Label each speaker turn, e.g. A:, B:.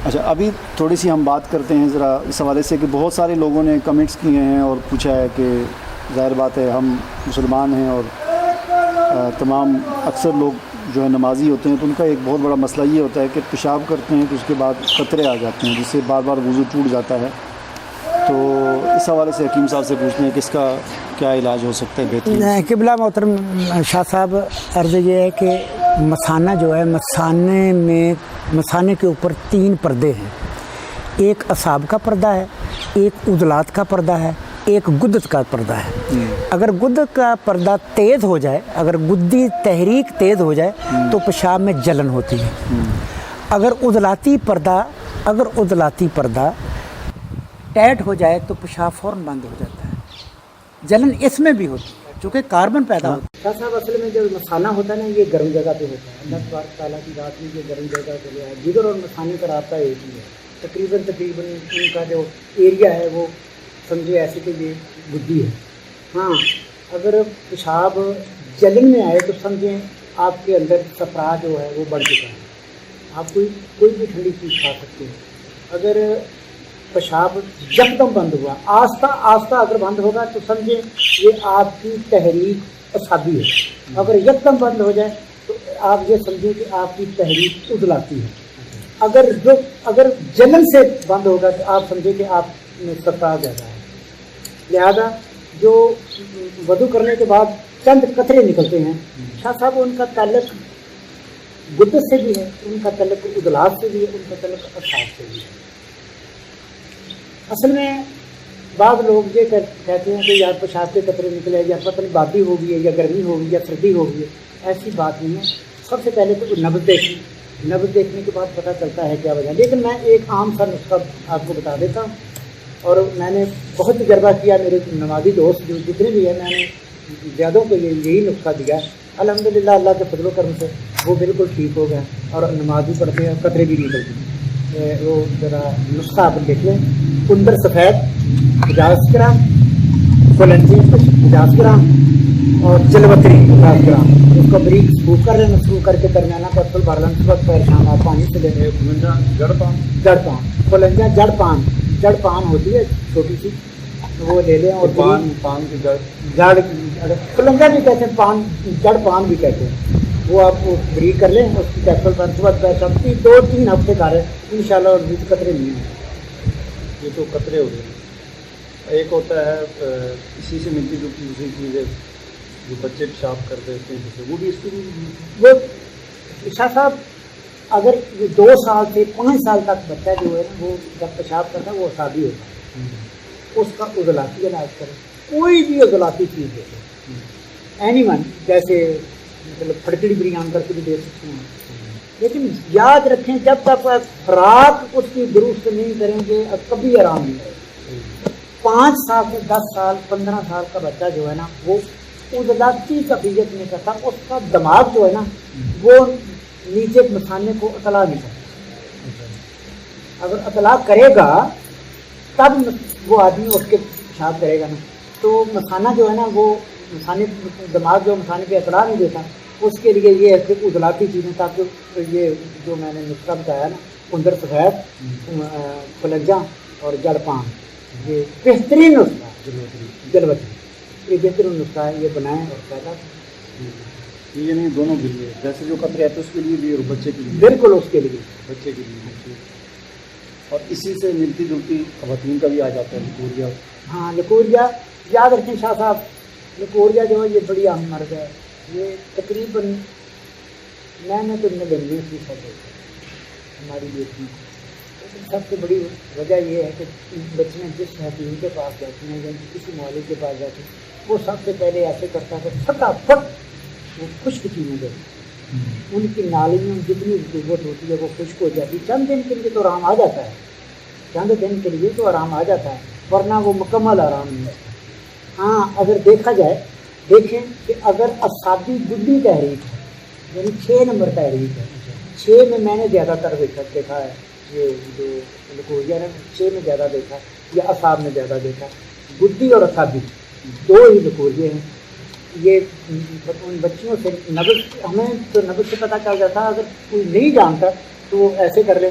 A: اچھا، ابھی تھوڑی سی ہم بات کرتے ہیں ذرا اس حوالے سے کہ بہت سارے لوگوں نے کمنٹس کیے ہیں اور پوچھا ہے کہ ظاہر بات ہے ہم مسلمان ہیں اور تمام اکثر لوگ جو ہے نمازی ہوتے ہیں، تو ان کا ایک بہت بڑا مسئلہ یہ ہوتا ہے کہ پیشاب کرتے ہیں تو اس کے بعد قطرے آ جاتے ہیں جس سے بار بار وضو ٹوٹ جاتا ہے. تو اس حوالے سے حکیم صاحب سے پوچھتے ہیں کہ اس کا کیا علاج ہو سکتا ہے بہترین؟
B: قبلہ محترم شاہ صاحب، عرض یہ ہے کہ مثانہ جو ہے، مثانے کے اوپر 3 پردے ہیں. ایک اعصاب کا پردہ ہے، ایک عضلات کا پردہ ہے، ایک گدت کا پردہ ہے. اگر گدت کا پردہ تیز ہو جائے، اگر گدی تحریک تیز ہو جائے تو پیشاب میں جلن ہوتی ہے. اگر عضلاتی پردہ ٹائٹ ہو جائے تو پیشاب فوراً بند ہو جاتا ہے. جلن اس میں بھی ہوتی ہے چونکہ کاربن پیدا ہوتا ہے. شاہ صاحب، اصل میں جو مثانہ ہوتا ہے نا، یہ گرم جگہ پہ ہوتا ہے. اللہ تبارک تعالیٰ کی ذات میں یہ گرم جگہ پہ ہے. جگر اور مثانے کا رابطہ ایک ہی ہے. تقریباً ان کا جو ایریا ہے وہ سمجھے ایسے کہ یہ گدی ہے. ہاں، اگر پیشاب جلن میں آئے تو سمجھیں آپ کے اندر صفرا جو ہے وہ بڑھ چکا ہے. آپ کوئی بھی ٹھنڈی چیز کھا سکتے ہیں. اگر پیشاب یکدم بند ہوا، آہستہ اگر بند ہوگا تو سمجھیں یہ آپ کی تحریک اعصابی ہے. اگر یکدم بند ہو جائے تو آپ یہ سمجھیں کہ آپ کی تحریک عضلاتی ہے. اگر جلن سے بند ہوگا تو آپ سمجھیں کہ آپ میں صفرا زیادہ ہے. لہذا جو وضو کرنے کے بعد چند قطرے نکلتے ہیں، شاہ صاحب ان کا تعلق گدت سے بھی ہے، ان کا تعلق عضلات سے بھی ہے، ان کا تعلق اعصاب سے بھی ہے. اصل میں بعض لوگ یہ کہتے ہیں کہ یار پیشاب کے قطرے نکلے، یا پتہ نہیں بادی ہو گئی ہے، یا گرمی ہو گئی، یا سردی ہو گئی ہے. ایسی بات نہیں ہے. سب سے پہلے تو نبض دیکھنے کے بعد پتہ چلتا ہے کیا وجہ. لیکن میں ایک عام سا نسخہ آپ کو بتا دیتا ہوں، اور میں نے بہت تجربہ کیا. میرے نمازی دوست جو جتنے بھی ہیں، میں نے زیادہ کو یہی نسخہ دیا. الحمدللہ اللہ کے فضل و کرم سے وہ بالکل ٹھیک ہو گیا اور نمازی پڑھتے ہیں، قطرے بھی نکلتے ہیں. وہ ذرا نسخہ آپ دیکھ لیں. کندر سفید 50 گرام، کلنجی 50 گرام اور جلوتری 50 گرام. اس کو بریک سکوپ کر لینا. سکوپ کر کے درمیانہ پتل بھر لینا. صبح پیر شام آپ پانی سے لینے. جڑ پان جڑ پان ہوتی ہے چھوٹی سی، وہ لے لیں. اور پان کی جڑ کلنجا بھی کہتے ہیں، جڑ پان بھی کہتے ہیں. وہ آپ کو بریک کر لیں. اس کی کیپسول پر صبح پیر شام 2-3 ہفتے کا رہے انشاءاللہ. اور بیچ قطرے نہیں ہیں.
A: یہ تو قطرے ہو گئے. ایک ہوتا ہے اسی سے ملتی جو دوسری چیز ہے جو بچے پیشاب کر دیتے ہیں، وہ بھی اس کی
B: وہ شاہ صاحب اگر 2 سال سے 5 سال تک بچہ جو ہے نا، وہ جب پیشاب کرتا ہے وہ اعصابی ہوتا ہے. اس کا عضلاتی علاج کریں. کوئی بھی عضلاتی چیز دے دیں، اینی ون، جیسے مطلب پھڑکڑی بریان کر کے بھی دے سکتے ہیں. لیکن یاد رکھیں جب تک خوراک اس کی درست نہیں کریں گے کبھی آرام نہیں آئے. 5 سال سے 10 سال 15 سال کا بچہ جو ہے نا، وہ عضلاتی کفیت نہیں کرتا. اس کا دماغ جو ہے نا، وہ نیچے مثانے کو اطلاع نہیں کرتا. اگر اطلاع کرے گا تب وہ آدمی اٹھ کے پیشاب کرے گا نا. تو مثانہ جو ہے نا، وہ دماغ جو مثانے پہ اطلاع نہیں دیتا. اس کے لیے یہ ہے کہ عضلاتی چیزیں، تاکہ یہ جو میں نے نسخہ بتایا نا، کندر سفید، کلنجا اور جڑ پان، یہ بہترین نسخہ ہے. جلوتری یہ بہترین نسخہ ہے. یہ بنائیں اور پیدا
A: یہ نہیں دونوں کے لیے، جیسے جو قطرے آتے ہیں اس کے لیے بھی اور بچے کے لیے.
B: بالکل اس کے لیے،
A: بچے کے لیے. اور اسی سے ملتی جلتی خواتین کا بھی آ جاتا ہے لکوریا.
B: ہاں لکوریا یاد رکھیں شاہ صاحب. لکوریا جو ہے یہ بڑی عام مرض ہے. یہ تقریباً میں نے تو 99% ہماری بیٹی. سب سے بڑی وجہ یہ ہے کہ بچیاں جس حکیم کے پاس جاتی ہیں یا کسی معالج کے پاس جاتی ہیں، وہ سب سے پہلے ایسے کرتا ہے کہ فٹافٹ وہ خشک چیزیں دیتی. ان کی نالیوں میں جتنی رطوبت ہوتی ہے وہ خشک ہو جاتی. چند دن کے لیے تو آرام آ جاتا ہے، چند دن کے لیے تو آرام آ جاتا ہے، ورنہ وہ مکمل آرام نہیں ہوتا. ہاں اگر دیکھا جائے، دیکھیں کہ اگر اعصابی گدی تحریک ہے، یعنی 6 نمبر تحریک ہے، 6 میں میں نے زیادہ تر دیکھا ہے. یہ جو لکوریا ہے 6 میں زیادہ دیکھا یا اعصاب میں زیادہ دیکھا. گدی اور اعصابی 2 ہی لکوریے ہیں. یہ ان بچیوں سے نبض، ہمیں تو نبض سے پتہ چل جاتا. اگر کوئی نہیں جانتا تو وہ ایسے کر لے